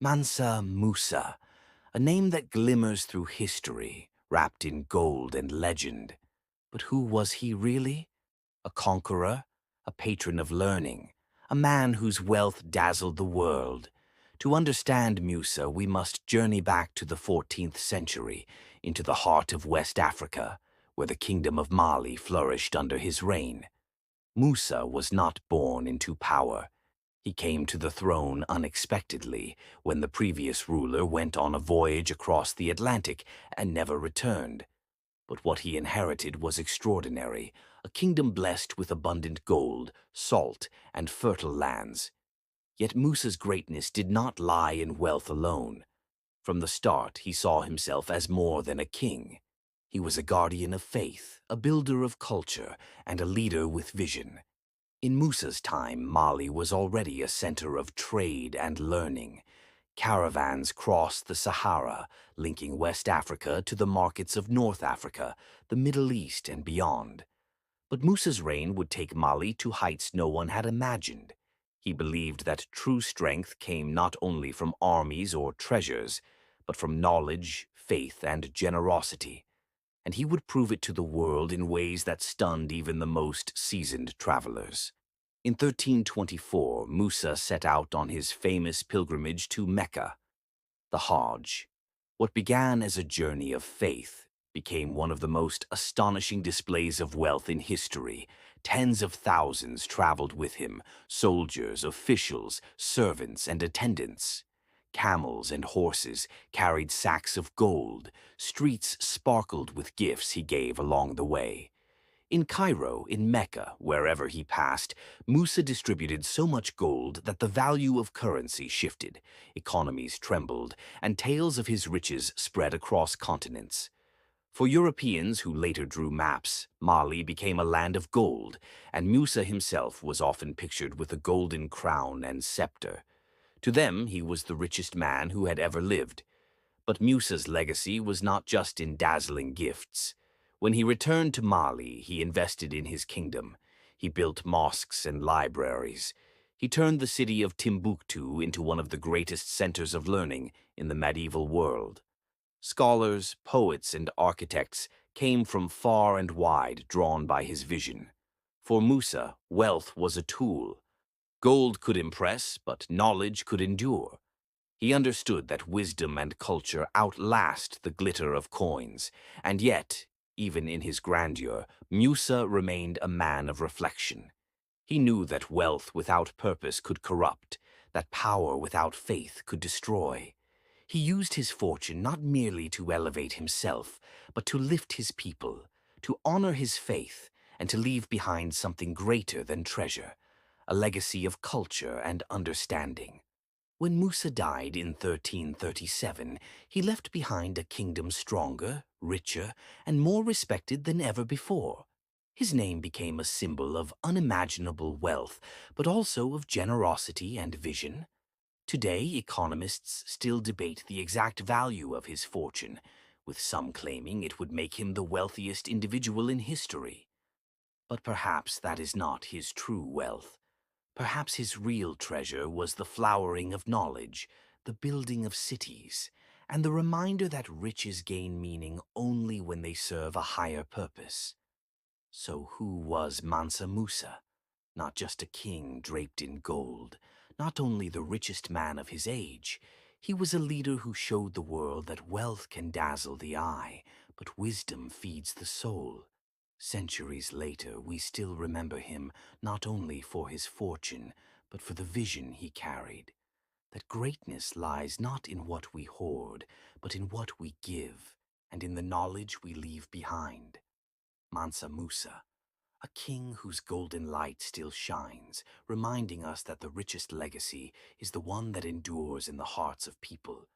Mansa Musa, a name that glimmers through history, wrapped in gold and legend. But who was he really? A conqueror, a patron of learning, a man whose wealth dazzled the world. To understand Musa, we must journey back to the 14th century, into the heart of West Africa, where the kingdom of Mali flourished under his reign. Musa was not born into power. He came to the throne unexpectedly when the previous ruler went on a voyage across the Atlantic and never returned. But what he inherited was extraordinary, a kingdom blessed with abundant gold, salt, and fertile lands. Yet Musa's greatness did not lie in wealth alone. From the start, he saw himself as more than a king. He was a guardian of faith, a builder of culture, and a leader with vision. In Musa's time, Mali was already a center of trade and learning. Caravans crossed the Sahara, linking West Africa to the markets of North Africa, the Middle East, and beyond. But Musa's reign would take Mali to heights no one had imagined. He believed that true strength came not only from armies or treasures, but from knowledge, faith, and generosity. And he would prove it to the world in ways that stunned even the most seasoned travelers. In 1324, Musa set out on his famous pilgrimage to Mecca, the Hajj. What began as a journey of faith became one of the most astonishing displays of wealth in history. Tens of thousands traveled with him, soldiers, officials, servants, and attendants. Camels and horses carried sacks of gold. Streets sparkled with gifts he gave along the way. In Cairo, in Mecca, wherever he passed, Musa distributed so much gold that the value of currency shifted, economies trembled, and tales of his riches spread across continents. For Europeans who later drew maps, Mali became a land of gold, and Musa himself was often pictured with a golden crown and scepter. To them, he was the richest man who had ever lived. But Musa's legacy was not just in dazzling gifts. When he returned to Mali, he invested in his kingdom. He built mosques and libraries. He turned the city of Timbuktu into one of the greatest centers of learning in the medieval world. Scholars, poets, and architects came from far and wide, drawn by his vision. For Musa, wealth was a tool. Gold could impress, but knowledge could endure. He understood that wisdom and culture outlast the glitter of coins, and yet, even in his grandeur, Musa remained a man of reflection. He knew that wealth without purpose could corrupt, that power without faith could destroy. He used his fortune not merely to elevate himself, but to lift his people, to honor his faith, and to leave behind something greater than treasure, a legacy of culture and understanding. When Musa died in 1337, he left behind a kingdom stronger, richer, and more respected than ever before. His name became a symbol of unimaginable wealth, but also of generosity and vision. Today, economists still debate the exact value of his fortune, with some claiming it would make him the wealthiest individual in history. But perhaps that is not his true wealth. Perhaps his real treasure was the flowering of knowledge, the building of cities, and the reminder that riches gain meaning only when they serve a higher purpose. So who was Mansa Musa? Not just a king draped in gold, not only the richest man of his age, he was a leader who showed the world that wealth can dazzle the eye, but wisdom feeds the soul. Centuries later, we still remember him not only for his fortune, but for the vision he carried. That greatness lies not in what we hoard, but in what we give, and in the knowledge we leave behind. Mansa Musa, a king whose golden light still shines, reminding us that the richest legacy is the one that endures in the hearts of people